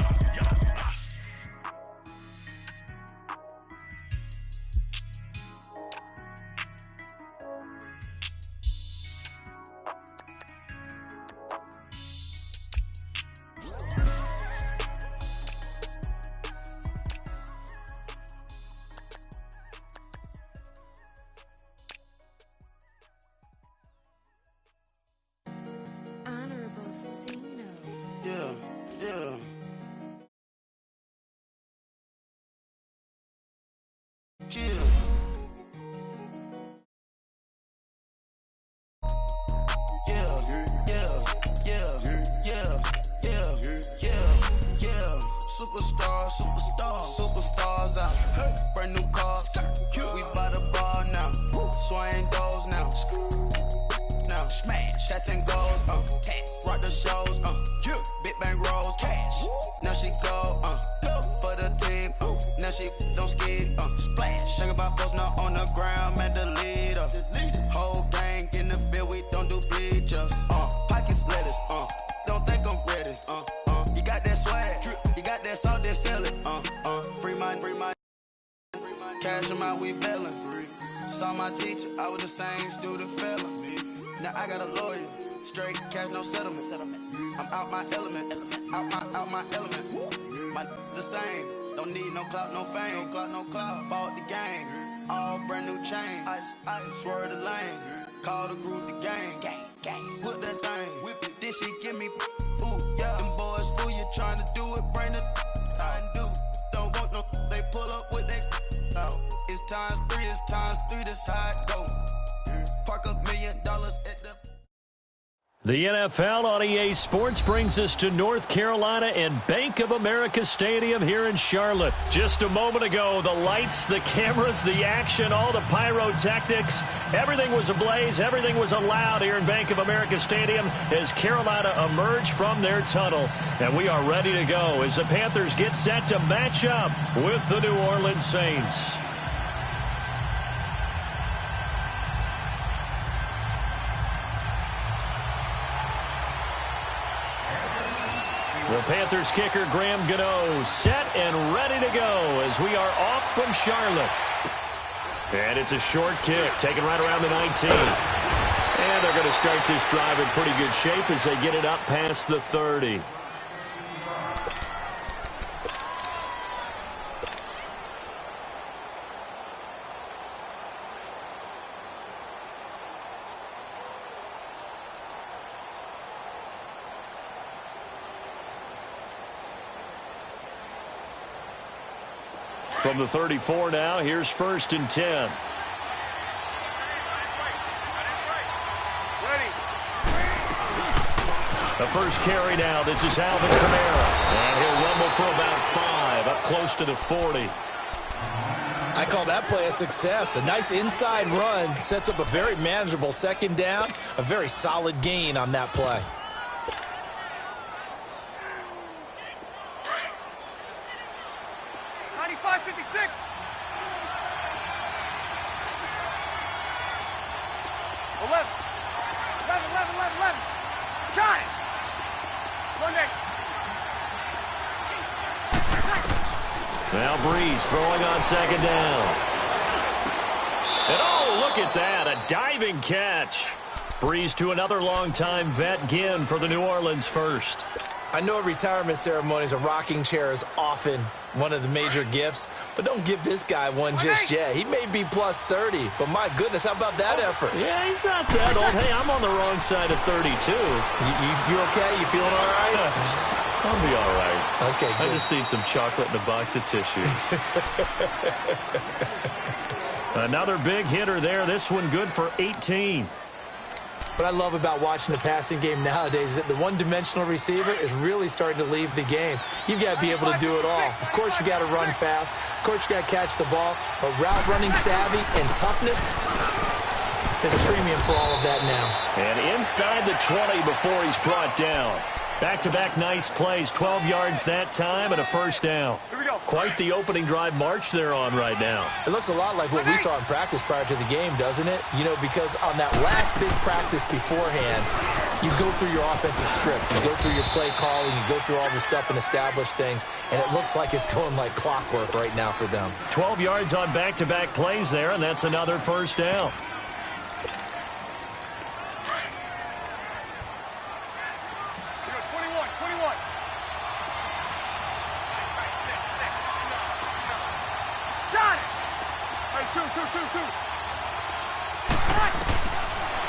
Superstars out, brand new cars. We by the bar now, swaying doors now. Now smash, cats and gold, rock the shows, big bang rolls, cash. Now she go, for the team, now she don't ski, splash. Think about posting up on the ground, man, the leader. Whole gang in the field, we don't do bleachers. Pockets lettuce, don't think I'm ready. You got that swag, you got that salt, that sell it. Free mind, cash them out, we bailin'. Saw my teacher, I was the same student fella. Now I got a lawyer, straight cash, no settlement. I'm out my element, out my element. My the same, don't need no clout, no fame. No clout, bought the game, all brand new chain. Ice, swerve the lane, call the group the gang. Put that thing, whip it, this shit give me, ooh, yeah. Them boys fool you trying to do it, bring it, I do. Don't want no, they pull up with that, it's times 3, this how it go. Park $1 million at the... The NFL on EA Sports brings us to North Carolina and Bank of America Stadium here in Charlotte. Just a moment ago, the lights, the cameras, the action, all the pyrotechnics, everything was ablaze, everything was allowed here in Bank of America Stadium as Carolina emerged from their tunnel. And we are ready to go as the Panthers get set to match up with the New Orleans Saints. The Panthers kicker Graham Gano set and ready to go as we are off from Charlotte. And it's a short kick, taken right around the 19. And they're going to start this drive in pretty good shape as they get it up past the 30. From the 34 now, here's 1st and 10. The first carry now. This is Alvin Kamara. And he'll rumble for about 5, up close to the 40. I call that play a success. A nice inside run sets up a very manageable 2nd down. A very solid gain on that play. Now Breeze throwing on 2nd down. And oh, look at that, a diving catch. Breeze to another longtime vet, Ginn, for the New Orleans first. I know at retirement ceremonies, a rocking chair is often one of the major gifts, but don't give this guy one just yet. He may be plus 30, but my goodness, how about that effort? Yeah, he's not that old. Hey, I'm on the wrong side of 32. You okay? You feeling all right? I'll be all right. Okay, good. I just need some chocolate and a box of tissues. Another big hitter there. This one good for 18. What I love about watching the passing game nowadays is that the one-dimensional receiver is really starting to leave the game. You've got to be able to do it all. Of course, you got to run fast. Of course, you got to catch the ball. But route running savvy and toughness, there's a premium for all of that now. And inside the 20 before he's brought down. Back-to-back nice plays, 12 yards that time and a 1st down. Here we go. Quite the opening drive march they're on right now. It looks a lot like what we saw in practice prior to the game, doesn't it? You know, because on that last big practice beforehand, you go through your offensive script. You go through your play calling. You go through all the stuff and establish things. And it looks like it's going like clockwork right now for them. 12 yards on back-to-back plays there, and that's another 1st down.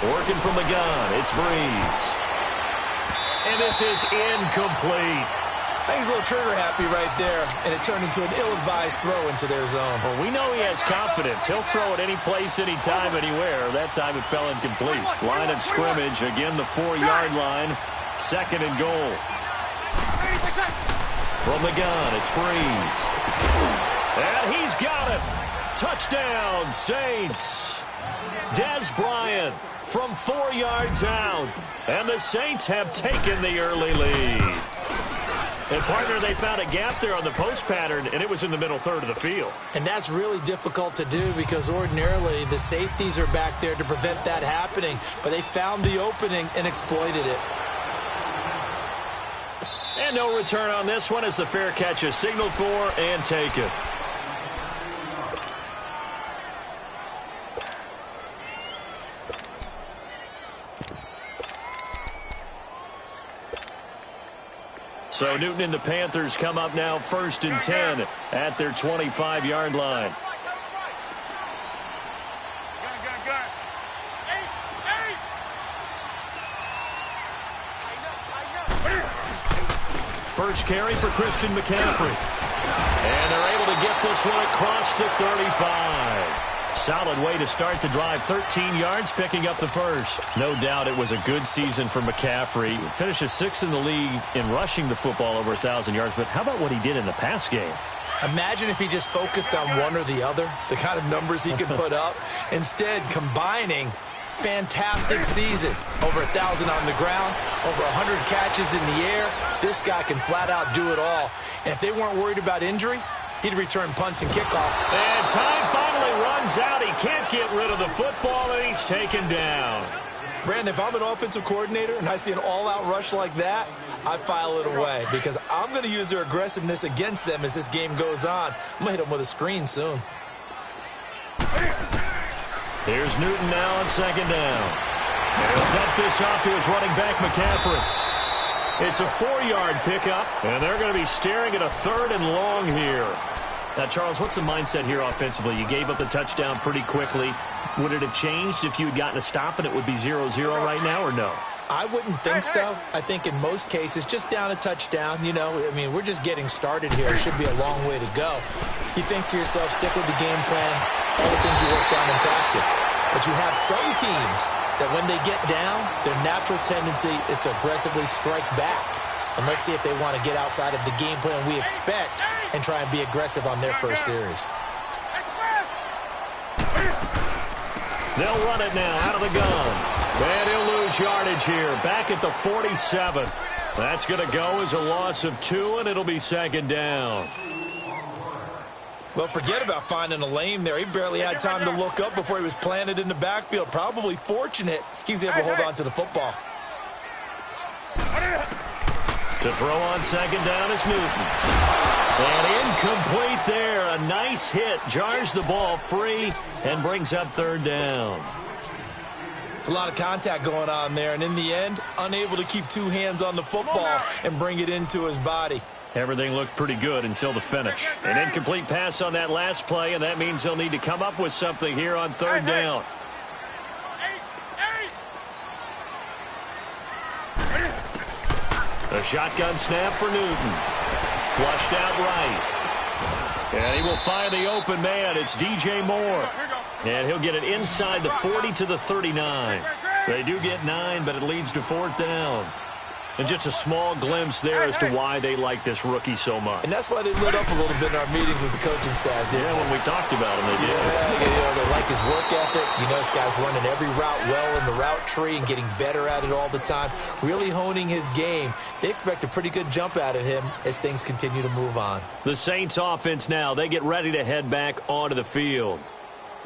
Working from the gun, it's Breeze. And this is incomplete. I think he's a little trigger happy right there, and it turned into an ill-advised throw into their zone. Well, we know he has confidence. He'll throw it any place, anytime, anywhere. That time it fell incomplete. Line of scrimmage, again the 4-yard line. 2nd and goal. From the gun, it's Breeze. And he's got it. Touchdown, Saints. Dez Bryant from 4 yards out. And the Saints have taken the early lead. And, partner, they found a gap there on the post pattern, and it was in the middle 3rd of the field. And that's really difficult to do because ordinarily the safeties are back there to prevent that happening. But they found the opening and exploited it. And no return on this one as the fair catch is signaled for and taken. So Newton and the Panthers come up now 1st and 10 at their 25-yard line. First carry for Christian McCaffrey. And they're able to get this one across the 35. Solid way to start the drive. 13 yards, picking up the first. No doubt it was a good season for McCaffrey. Finishes 6th in the league in rushing the football over 1,000 yards. But how about what he did in the pass game? Imagine if he just focused on one or the other, the kind of numbers he could put up. Instead, combining fantastic season. Over 1,000 on the ground, over 100 catches in the air. This guy can flat out do it all. And if they weren't worried about injury, he'd return punts and kickoff. And time finally runs out. He can't get rid of the football, and he's taken down. Brandon, if I'm an offensive coordinator and I see an all-out rush like that, I file it away because I'm going to use their aggressiveness against them as this game goes on. I'm going to hit them with a screen soon. Here's Newton now on second down. And he'll dump this off to his running back, McCaffrey. It's a 4-yard pickup, and they're going to be staring at a 3rd and long here. Now, Charles, what's the mindset here offensively? You gave up the touchdown pretty quickly. Would it have changed if you had gotten a stop and it would be 0-0 right now, or no? I wouldn't think so. I think in most cases, just down a touchdown, you know, I mean, we're just getting started here. It should be a long way to go. You think to yourself, stick with the game plan, all the things you worked on in practice. But you have some teams that when they get down, their natural tendency is to aggressively strike back. And let's see if they want to get outside of the game plan we expect and try and be aggressive on their first series. They'll run it now out of the gun. And he'll lose yardage here. Back at the 47. That's going to go as a loss of 2, and it'll be second down. Well, forget about finding a lane there. He barely had time to look up before he was planted in the backfield. Probably fortunate he was able to hold on to the football. To throw on second down is Newton. And incomplete there. A nice hit. Jars the ball free and brings up 3rd down. It's a lot of contact going on there. And in the end, unable to keep 2 hands on the football and bring it into his body. Everything looked pretty good until the finish. An incomplete pass on that last play, and that means they'll need to come up with something here on 3rd down. A shotgun snap for Newton. Flushed out right. And he will find the open man. It's DJ Moore. And he'll get it inside the 40 to the 39. They do get 9, but it leads to 4th down. And just a small glimpse there as to why they like this rookie so much. And that's why they lit up a little bit in our meetings with the coaching staff. Yeah, when we talked about him, they did. Yeah, they like his work ethic. You know, this guy's running every route well in the route tree and getting better at it all the time, really honing his game. They expect a pretty good jump out of him as things continue to move on. The Saints offense now, they get ready to head back onto the field.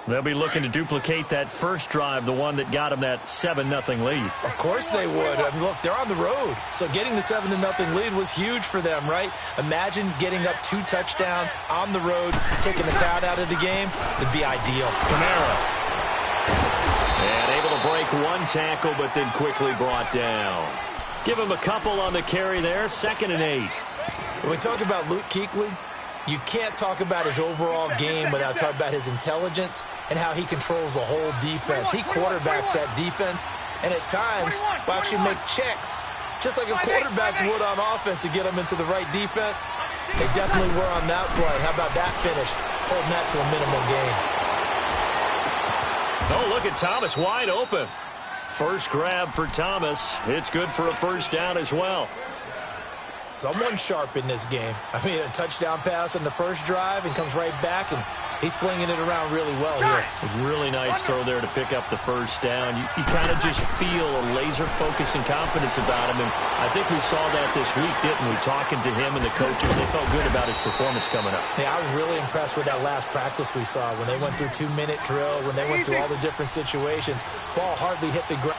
They'll be looking to duplicate that first drive, the one that got them that 7-0 lead. Of course they would. I mean, look, they're on the road. So getting the 7-0 lead was huge for them, right? Imagine getting up 2 touchdowns on the road, taking the crowd out of the game. It'd be ideal. Kamara. And able to break 1 tackle, but then quickly brought down. Give him a couple on the carry there. 2nd and 8. When we talk about Luke Kuechly, you can't talk about his overall game without talking about his intelligence and how he controls the whole defense. He quarterbacks that defense, and at times will actually make checks, just like a quarterback would on offense to get them into the right defense. They definitely were on that play. How about that finish, holding that to a minimum gain? Oh, look at Thomas wide open. First grab for Thomas. It's good for a 1st down as well. Someone sharp in this game. I mean, a touchdown pass on the first drive and comes right back, and he's flinging it around really well here. A really nice throw there to pick up the 1st down. You kind of just feel a laser focus and confidence about him, and I think we saw that this week, didn't we? Talking to him and the coaches, they felt good about his performance coming up. Yeah, I was really impressed with that last practice we saw when they went through 2-minute drill, when they went through all the different situations. Ball hardly hit the ground.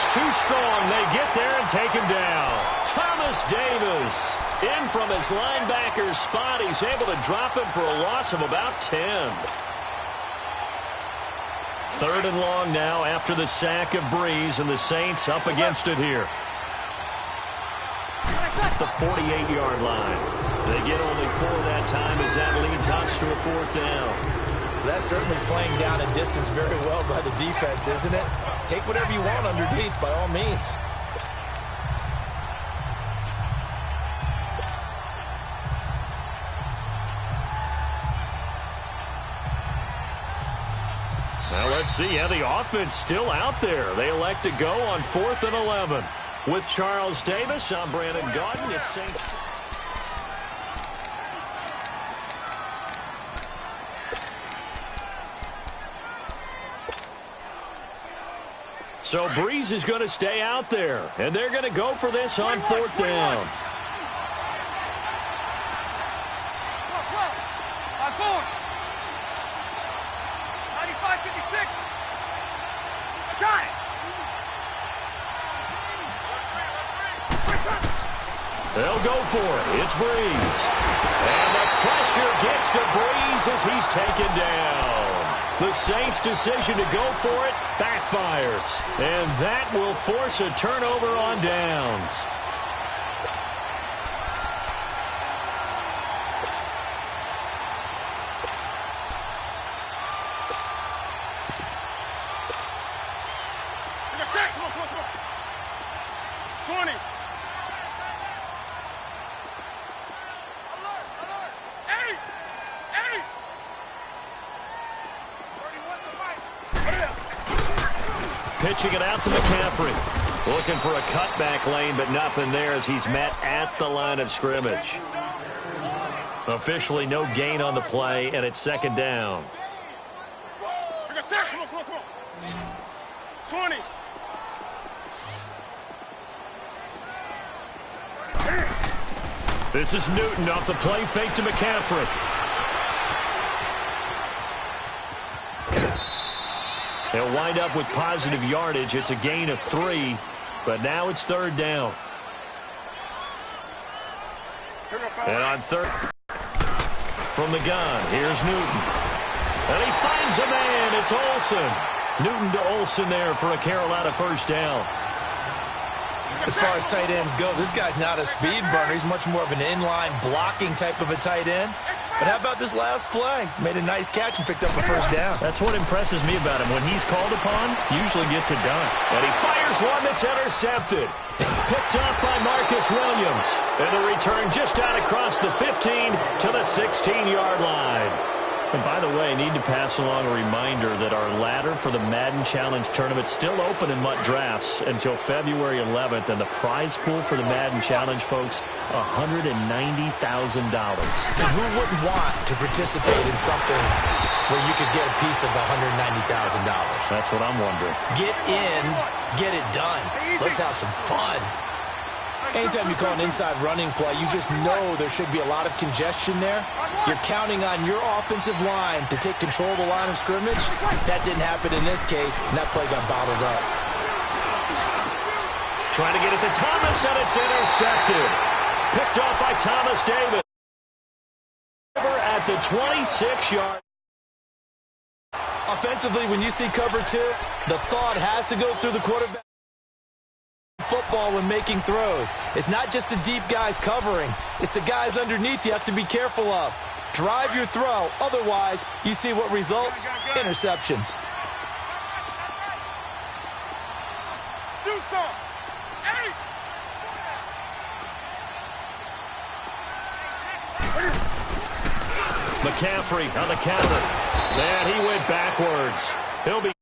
Too strong. They get there and take him down. Thomas Davis in from his linebacker spot. He's able to drop him for a loss of about 10. 3rd and long now after the sack of Breeze, and the Saints up against it here. The 48-yard line. They get only 4 that time as that leads us to a 4th down. That's certainly playing down a distance very well by the defense, isn't it? Take whatever you want underneath, by all means. Well, let's see. Yeah, the offense still out there. They elect to go on 4th and 11. With Charles Davis, I'm Brandon Gaudin. It's Saints. So Breeze is going to stay out there, and they're going to go for this on 4th down. Got it. They'll go for it. It's Breeze. And the pressure gets to Breeze as he's taken down. The Saints' decision to go for it backfires. And that will force a turnover on downs. Come on, come on, come on. 20. Alert, alert. 8. 8. 31 to Mike. Pitching it out to McCaffrey. Looking for a cutback lane, but nothing there as he's met at the line of scrimmage. Officially no gain on the play, and it's second down. Come on, come on, come on. 20. This is Newton off the play fake to McCaffrey. They'll wind up with positive yardage. It's a gain of 3, but now it's third down. And on third, from the gun, here's Newton. And he finds a man. It's Olsen. Newton to Olsen there for a Carolina first down. As far as tight ends go, this guy's not a speed burner. He's much more of an inline blocking type of a tight end. But how about this last play? Made a nice catch and picked up a first down. That's what impresses me about him. When he's called upon, usually gets it done. And he fires one that's intercepted. Picked up by Marcus Williams. And the return just out across the 15 to the 16-yard line. And by the way, I need to pass along a reminder that our ladder for the Madden Challenge Tournament is still open in MUT Drafts until February 11th. And the prize pool for the Madden Challenge, folks, $190,000. And who wouldn't want to participate in something where you could get a piece of $190,000? That's what I'm wondering. Get in, get it done. Let's have some fun. Anytime you call an inside running play, you just know there should be a lot of congestion there. You're counting on your offensive line to take control of the line of scrimmage. That didn't happen in this case, and that play got bottled up. Trying to get it to Thomas, and it's intercepted. Picked off by Thomas Davis. Over at the 26-yard. Offensively, when you see cover 2, the thought has to go through the quarterback. Football when making throws. It's not just the deep guys covering. It's the guys underneath you have to be careful of. Drive your throw. Otherwise, you see what results? Interceptions. Do some. 8. McCaffrey on the counter. And he went backwards. He'll be